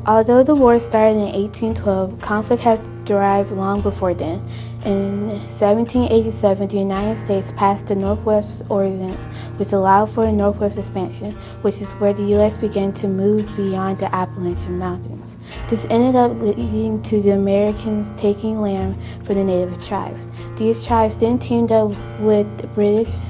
Although the war started in 1812, conflict had thrived long before then. In 1787, the United States passed the Northwest Ordinance, which allowed for a northwest expansion, which is where the U.S. began to move beyond the Appalachian Mountains. This ended up leading to the Americans taking land from the native tribes. These tribes then teamed up with the British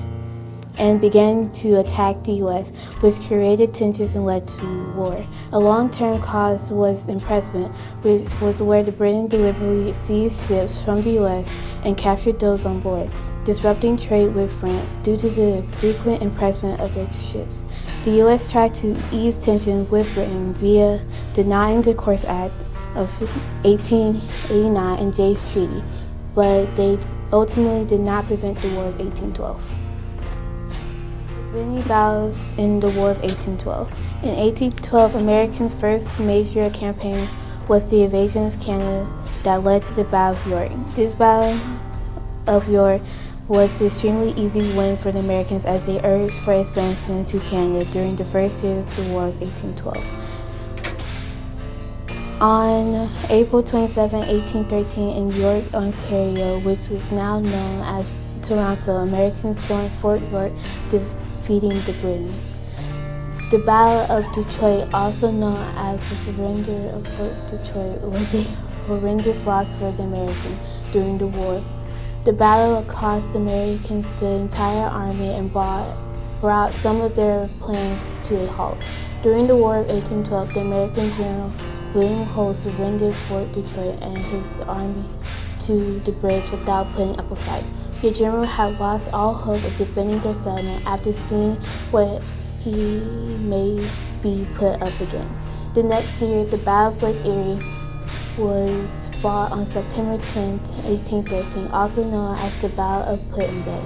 and began to attack the U.S., which created tensions and led to war. A long-term cause was imprisonment, which was where the Britain deliberately seized ships from the U.S. and captured those on board, disrupting trade with France due to the frequent imprisonment of their ships. The U.S. tried to ease tension with Britain via the Non-Intercourse Act of 1889 and Jay's Treaty, but they ultimately did not prevent the War of 1812. Many battles in the War of 1812. In 1812, Americans' first major campaign was the invasion of Canada that led to the Battle of York. This Battle of York was an extremely easy win for the Americans as they urged for expansion into Canada during the first years of the War of 1812. On April 27, 1813, in York, Ontario, which was now known as Toronto, Americans stormed Fort York, defeating the Britons. The Battle of Detroit, also known as the surrender of Fort Detroit, was a horrendous loss for the Americans during the war. The battle cost the Americans the entire army and brought some of their plans to a halt. During the War of 1812, the American General William Howe surrendered Fort Detroit and his army to the British without putting up a fight. The general had lost all hope of defending their settlement after seeing what he may be put up against. The next year, the Battle of Lake Erie was fought on September 10, 1813, also known as the Battle of Put-in Bay.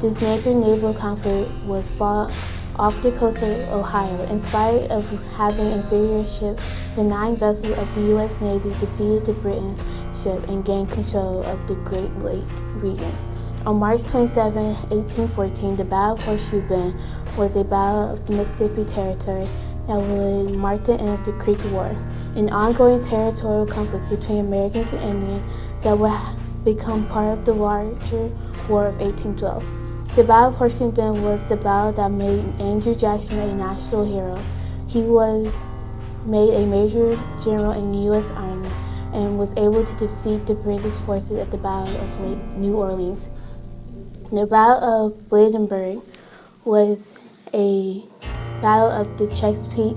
This major naval conflict was fought off the coast of Ohio. In spite of having inferior ships, the 9 vessels of the U.S. Navy defeated the British ship and gained control of the Great Lake regions. On March 27, 1814, the Battle of Horseshoe Bend was a battle of the Mississippi Territory that would mark the end of the Creek War, an ongoing territorial conflict between Americans and Indians that would become part of the larger War of 1812. The Battle of Horseshoe Bend was the battle that made Andrew Jackson a national hero. He was made a major general in the U.S. Army and was able to defeat the British forces at the Battle of New Orleans. The Battle of Bladensburg was a battle of the Chesapeake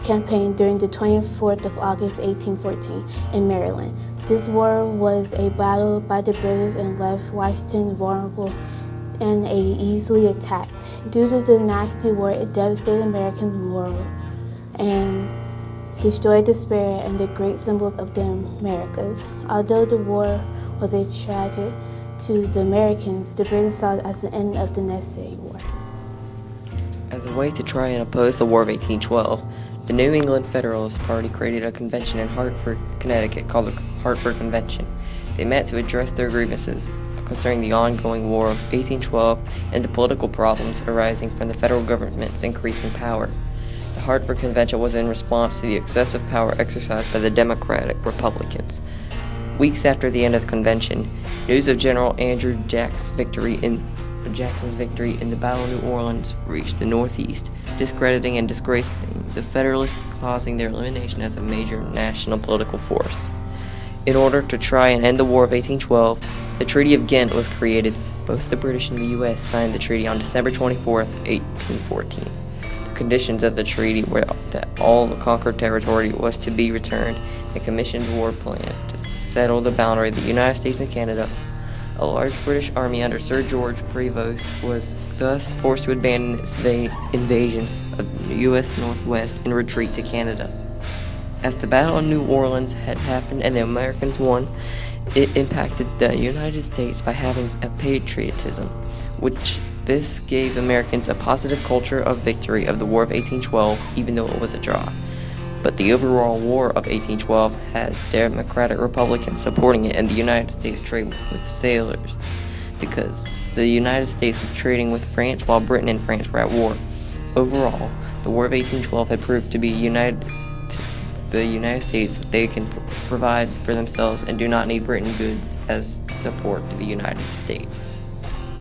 campaign during the 24th of August, 1814, in Maryland. This war was a battle by the British and left Washington vulnerable and easily attacked. Due to the nasty war, it devastated American morale and destroyed the spirit and the great symbols of the Americas. Although the war was a tragedy to the Americans, the British saw it as the end of the necessary war. As a way to try and oppose the War of 1812, the New England Federalist Party created a convention in Hartford, Connecticut called the Hartford Convention. They met to address their grievances concerning the ongoing War of 1812 and the political problems arising from the federal government's increasing power. The Hartford Convention was in response to the excessive power exercised by the Democratic Republicans. Weeks after the end of the convention, news of General Andrew Jackson's victory in the Battle of New Orleans reached the Northeast, discrediting and disgracing the Federalists, causing their elimination as a major national political force. In order to try and end the War of 1812, the Treaty of Ghent was created. Both the British and the U.S. signed the treaty on December 24, 1814. The conditions of the treaty were that all the conquered territory was to be returned and commissioned a war plan to settle the boundary of the United States and Canada. A large British army under Sir George Prevost was thus forced to abandon its invasion of the U.S. Northwest and retreat to Canada. As the Battle of New Orleans had happened and the Americans won, it impacted the United States by having a patriotism, which this gave Americans a positive culture of victory of the War of 1812, even though it was a draw. But the overall War of 1812 had Democratic Republicans supporting it and the United States trade with sailors, because the United States was trading with France while Britain and France were at war. Overall, the War of 1812 had proved to be the United States that they can provide for themselves and do not need Britain goods as support to the United States.